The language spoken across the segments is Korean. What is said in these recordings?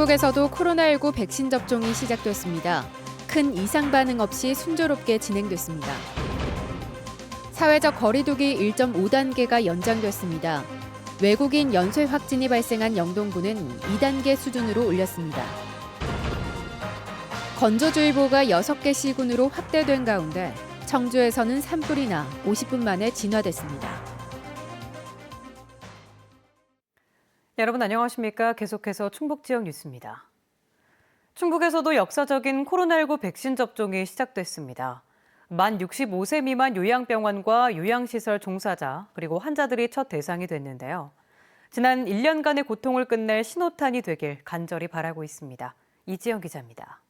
충북에서도 코로나19 백신 접종이 시작됐습니다. 큰 이상 반응 없이 순조롭게 진행됐습니다. 사회적 거리두기 1.5단계가 연장됐습니다. 외국인 연쇄 확진이 발생한 영동군은 2단계 수준으로 올렸습니다. 건조주의보가 6개 시군으로 확대된 가운데 청주에서는 산불이 나 50분 만에 진화됐습니다. 여러분 안녕하십니까? 계속해서 충북 지역 뉴스입니다. 충북에서도 역사적인 코로나19 백신 접종이 시작됐습니다. 만 65세 미만 요양병원과 요양시설 종사자 그리고 환자들이 첫 대상이 됐는데요. 지난 1년간의 고통을 끝낼 신호탄이 되길 간절히 바라고 있습니다. 이지영 기자입니다.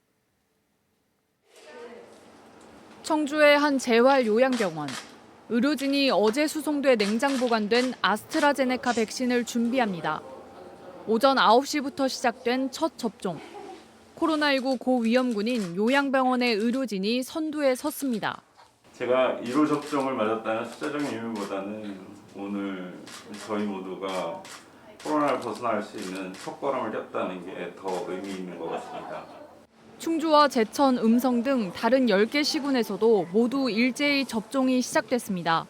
청주의 한 재활 요양병원. 의료진이 어제 수송돼 냉장 보관된 아스트라제네카 백신을 준비합니다. 오전 9시부터 시작된 첫 접종. 코로나19 고위험군인 요양병원의 의료진이 선두에 섰습니다. 제가 1호 접종을 맞았다는 숫자적인 의미보다는 오늘 저희 모두가 코로나를 벗어날 수 있는 첫걸음을 뗐다는 게 더 의미 있는 것 같습니다. 충주와 제천, 음성 등 다른 10개 시군에서도 모두 일제히 접종이 시작됐습니다.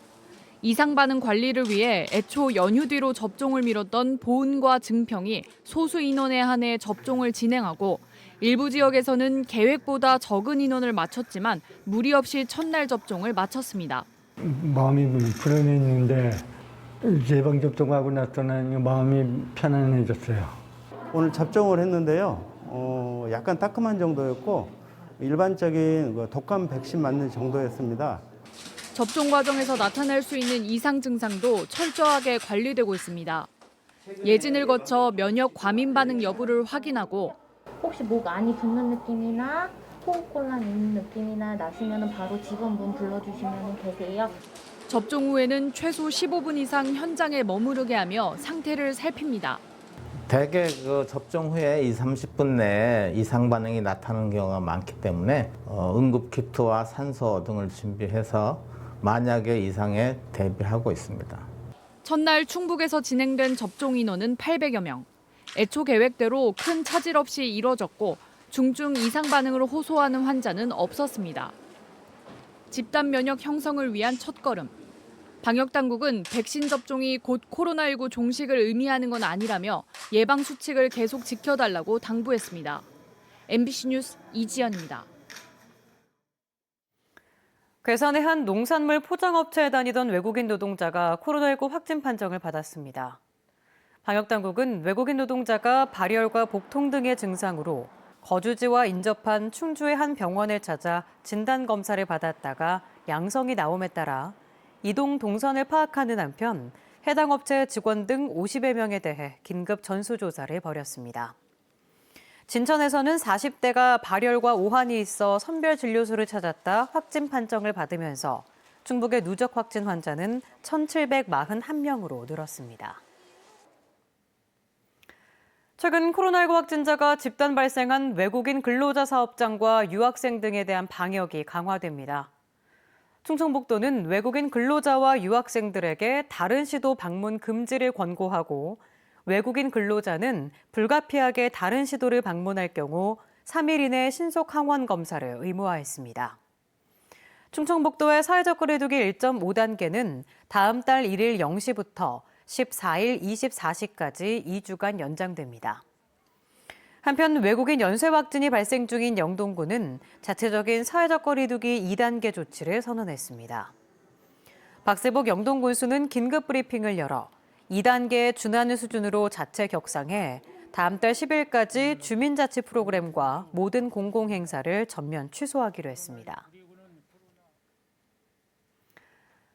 이상 반응 관리를 위해 애초 연휴 뒤로 접종을 미뤘던 보은과 증평이 소수 인원에 한해 접종을 진행하고 일부 지역에서는 계획보다 적은 인원을 마쳤지만 무리 없이 첫날 접종을 마쳤습니다. 마음이 불안했는데 예방접종하고 나서는 마음이 편안해졌어요. 오늘 접종을 했는데요. 약간 따끔한 정도였고 일반적인 독감 백신 맞는 정도였습니다. 접종 과정에서 나타날 수 있는 이상 증상도 철저하게 관리되고 있습니다. 예진을 거쳐 면역 과민 반응 여부를 확인하고 혹시 목 안이 붓는 느낌이나 호흡곤란 있는 느낌이나 나시면 바로 직원분 불러주시면 되세요. 접종 후에는 최소 15분 이상 현장에 머무르게 하며 상태를 살핍니다. 대개 접종 후에 20-30분 내에 이상 반응이 나타나는 경우가 많기 때문에 응급키트와 산소 등을 준비해서 만약의 이상에 대비하고 있습니다. 첫날 충북에서 진행된 접종 인원은 800여 명. 애초 계획대로 큰 차질 없이 이뤄졌고 중증 이상 반응으로 호소하는 환자는 없었습니다. 집단 면역 형성을 위한 첫걸음. 방역당국은 백신 접종이 곧 코로나19 종식을 의미하는 건 아니라며 예방 수칙을 계속 지켜달라고 당부했습니다. MBC 뉴스 이지연입니다. 괴산의 한 농산물 포장업체에 다니던 외국인 노동자가 코로나19 확진 판정을 받았습니다. 방역당국은 외국인 노동자가 발열과 복통 등의 증상으로 거주지와 인접한 충주의 한 병원을 찾아 진단검사를 받았다가 양성이 나옴에 따라 이동 동선을 파악하는 한편 해당 업체 직원 등 50여 명에 대해 긴급 전수조사를 벌였습니다. 진천에서는 40대가 발열과 오한이 있어 선별진료소를 찾았다 확진 판정을 받으면서 충북의 누적 확진 환자는 1,741명으로 늘었습니다. 최근 코로나19 확진자가 집단 발생한 외국인 근로자 사업장과 유학생 등에 대한 방역이 강화됩니다. 충청북도는 외국인 근로자와 유학생들에게 다른 시도 방문 금지를 권고하고 외국인 근로자는 불가피하게 다른 시도를 방문할 경우 3일 이내 신속 항원 검사를 의무화했습니다. 충청북도의 사회적 거리두기 1.5단계는 다음 달 1일 0시부터 14일 24시까지 2주간 연장됩니다. 한편 외국인 연쇄 확진이 발생 중인 영동군은 자체적인 사회적 거리두기 2단계 조치를 선언했습니다. 박세복 영동군수는 긴급 브리핑을 열어 2단계에 준하는 수준으로 자체 격상해 다음 달 10일까지 주민자치 프로그램과 모든 공공행사를 전면 취소하기로 했습니다.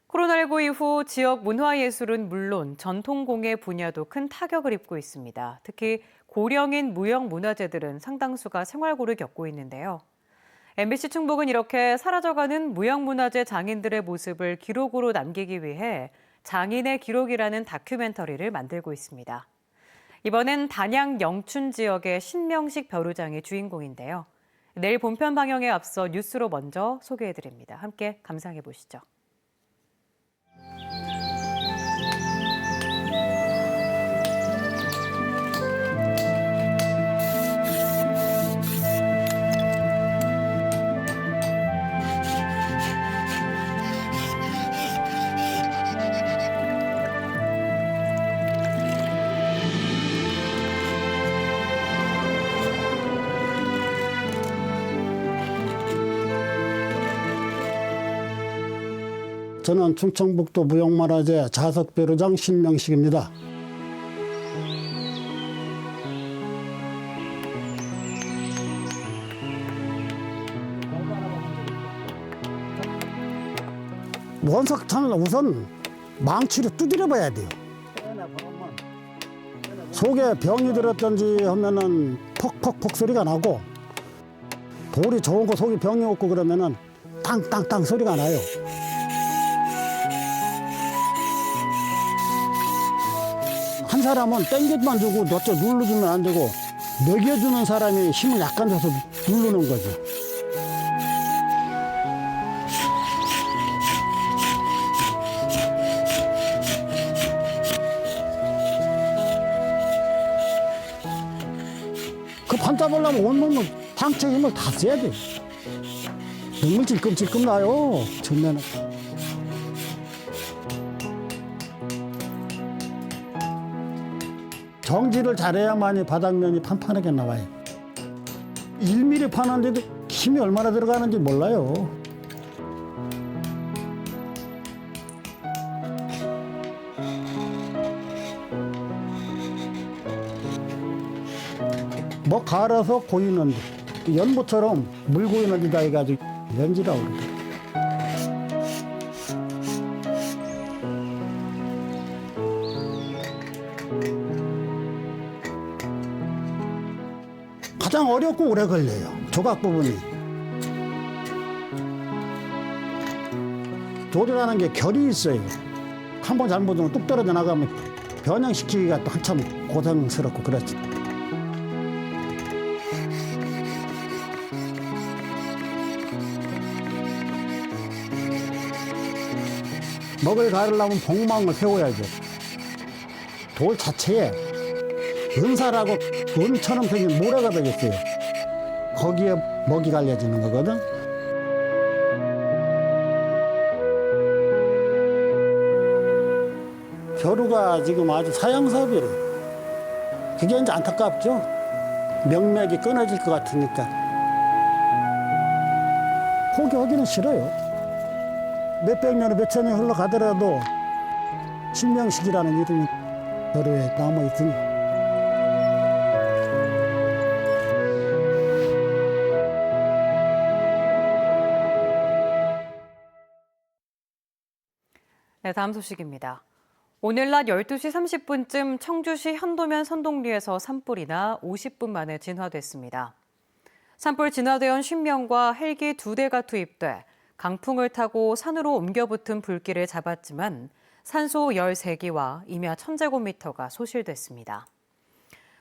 코로나19 이후 지역 문화예술은 물론 전통공예 분야도 큰 타격을 입고 있습니다. 특히 고령인 무형문화재들은 상당수가 생활고를 겪고 있는데요. MBC 충북은 이렇게 사라져가는 무형문화재 장인들의 모습을 기록으로 남기기 위해 장인의 기록이라는 다큐멘터리를 만들고 있습니다. 이번엔 단양 영춘 지역의 신명식 벼루장이 주인공인데요. 내일 본편 방영에 앞서 뉴스로 먼저 소개해드립니다. 함께 감상해 보시죠. 저는 충청북도 무형문화재 자석배로장 신명식입니다. 원석탄을 우선 망치로 두드려 봐야 돼요. 속에 병이 들었던지 하면은 퍽퍽퍽 소리가 나고, 돌이 좋은 거 속에 병이 없고 그러면은 땅땅땅 소리가 나요. 한 사람은 땡겨만 주고 너쪽 눌러주면 안 되고, 먹여주는 사람이 힘을 약간 줘서 누르는 거죠. 그 판 잡으려면 온몸은 상체 힘을 다 써야 돼. 눈물 찔끔찔끔 나요, 처음에는. 정지를 잘해야만이 바닥면이 판판하게 나와요. 1mm 파는데도 힘이 얼마나 들어가는지 몰라요. 뭐 갈아서 고이는데, 연못처럼 물 고이는 데다 해가지고 연지라고 그러더라고요. 가장 어렵고 오래 걸려요, 조각 부분이. 돌이라는 게 결이 있어요. 한 번 잘못하면 뚝 떨어져 나가면 변형시키기가 또 한참 고생스럽고 그렇지. 먹을 가르려면 봉망을 세워야죠. 돌 자체에 은사라고 은처럼 생긴 모래가 되겠어요. 거기에 먹이 갈려지는 거거든. 벼루가 지금 아주 사양사비래. 그게 이제 안타깝죠. 명맥이 끊어질 것 같으니까. 포기하기는 싫어요. 몇백 년, 몇천 년 흘러가더라도 신명식이라는 이름이 벼루에 남아있으니. 네, 다음 소식입니다. 오늘 낮 12시 30분쯤 청주시 현도면 선동리에서 산불이 나 50분 만에 진화됐습니다. 산불 진화대원 50명과 헬기 2대가 투입돼 강풍을 타고 산으로 옮겨 붙은 불길을 잡았지만 산소 13기와 임야 1000제곱미터가 소실됐습니다.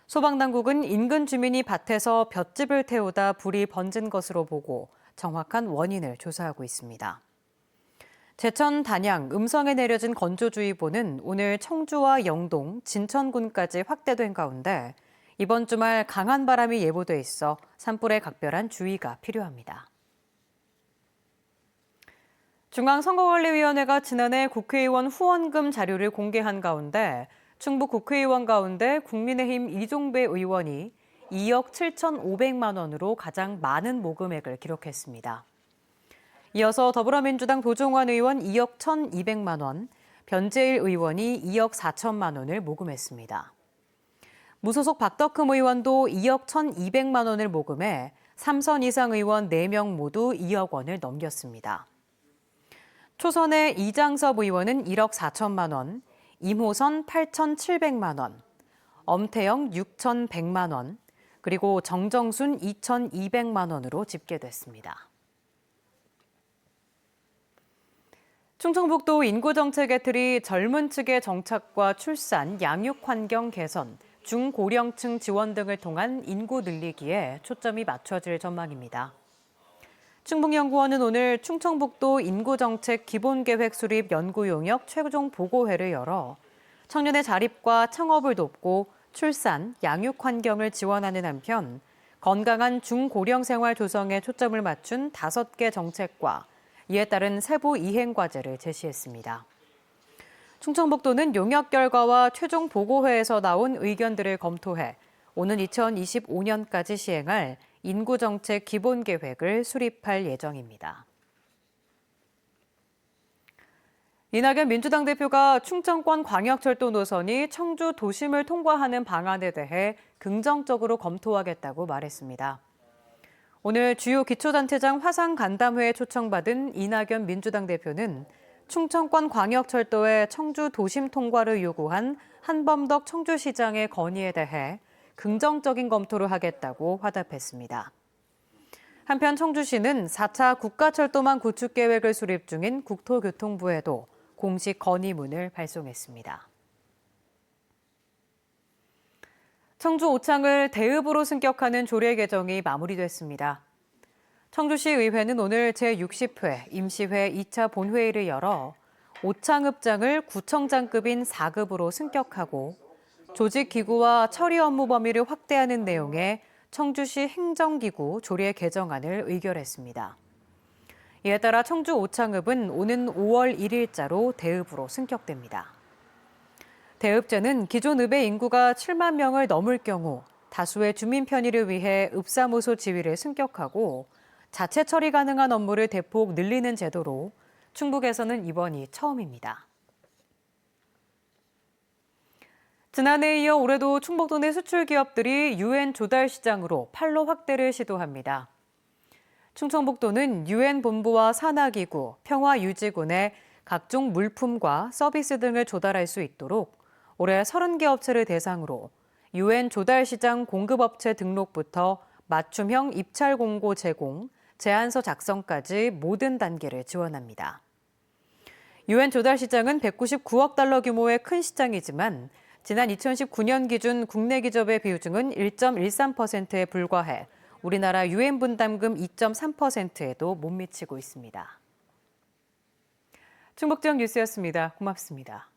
소방당국은 인근 주민이 밭에서 볏짚을 태우다 불이 번진 것으로 보고 정확한 원인을 조사하고 있습니다. 제천, 단양, 음성에 내려진 건조주의보는 오늘 청주와 영동, 진천군까지 확대된 가운데 이번 주말 강한 바람이 예보돼 있어 산불에 각별한 주의가 필요합니다. 중앙선거관리위원회가 지난해 국회의원 후원금 자료를 공개한 가운데 충북 국회의원 가운데 국민의힘 이종배 의원이 2억 7,500만 원으로 가장 많은 모금액을 기록했습니다. 이어서 더불어민주당 도종환 의원 2억 1,200만 원, 변재일 의원이 2억 4천만 원을 모금했습니다. 무소속 박덕흠 의원도 2억 1,200만 원을 모금해 3선 이상 의원 4명 모두 2억 원을 넘겼습니다. 초선의 이장섭 의원은 1억 4천만 원, 임호선 8,700만 원, 엄태영 6,100만 원, 그리고 정정순 2,200만 원으로 집계됐습니다. 충청북도 인구정책의 틀이 젊은 층의 정착과 출산, 양육 환경 개선, 중고령층 지원 등을 통한 인구 늘리기에 초점이 맞춰질 전망입니다. 충북연구원은 오늘 충청북도 인구정책 기본계획 수립 연구용역 최종 보고회를 열어 청년의 자립과 창업을 돕고 출산, 양육 환경을 지원하는 한편 건강한 중고령 생활 조성에 초점을 맞춘 5개 정책과 이에 따른 세부 이행 과제를 제시했습니다. 충청북도는 용역 결과와 최종 보고회에서 나온 의견들을 검토해 오는 2025년까지 시행할 인구정책 기본계획을 수립할 예정입니다. 이낙연 민주당 대표가 충청권 광역철도 노선이 청주 도심을 통과하는 방안에 대해 긍정적으로 검토하겠다고 말했습니다. 오늘 주요 기초단체장 화상간담회에 초청받은 이낙연 민주당 대표는 충청권 광역철도의 청주 도심 통과를 요구한 한범덕 청주시장의 건의에 대해 긍정적인 검토를 하겠다고 화답했습니다. 한편 청주시는 4차 국가철도망 구축 계획을 수립 중인 국토교통부에도 공식 건의문을 발송했습니다. 청주 오창을 대읍으로 승격하는 조례 개정이 마무리됐습니다. 청주시 의회는 오늘 제60회 임시회 2차 본회의를 열어 오창읍장을 구청장급인 4급으로 승격하고 조직기구와 처리 업무 범위를 확대하는 내용의 청주시 행정기구 조례 개정안을 의결했습니다. 이에 따라 청주 오창읍은 오는 5월 1일자로 대읍으로 승격됩니다. 대읍제는 기존 읍의 인구가 7만 명을 넘을 경우 다수의 주민 편의를 위해 읍사무소 지위를 승격하고 자체 처리 가능한 업무를 대폭 늘리는 제도로 충북에서는 이번이 처음입니다. 지난해에 이어 올해도 충북도 내 수출 기업들이 유엔 조달 시장으로 판로 확대를 시도합니다. 충청북도는 유엔 본부와 산하기구, 평화유지군에 각종 물품과 서비스 등을 조달할 수 있도록 올해 30개 업체를 대상으로 유엔 조달 시장 공급업체 등록부터 맞춤형 입찰 공고 제공, 제안서 작성까지 모든 단계를 지원합니다. 유엔 조달 시장은 199억 달러 규모의 큰 시장이지만 지난 2019년 기준 국내 기업의 비중은 1.13%에 불과해 우리나라 유엔 분담금 2.3%에도 못 미치고 있습니다. 충북지역 뉴스였습니다. 고맙습니다.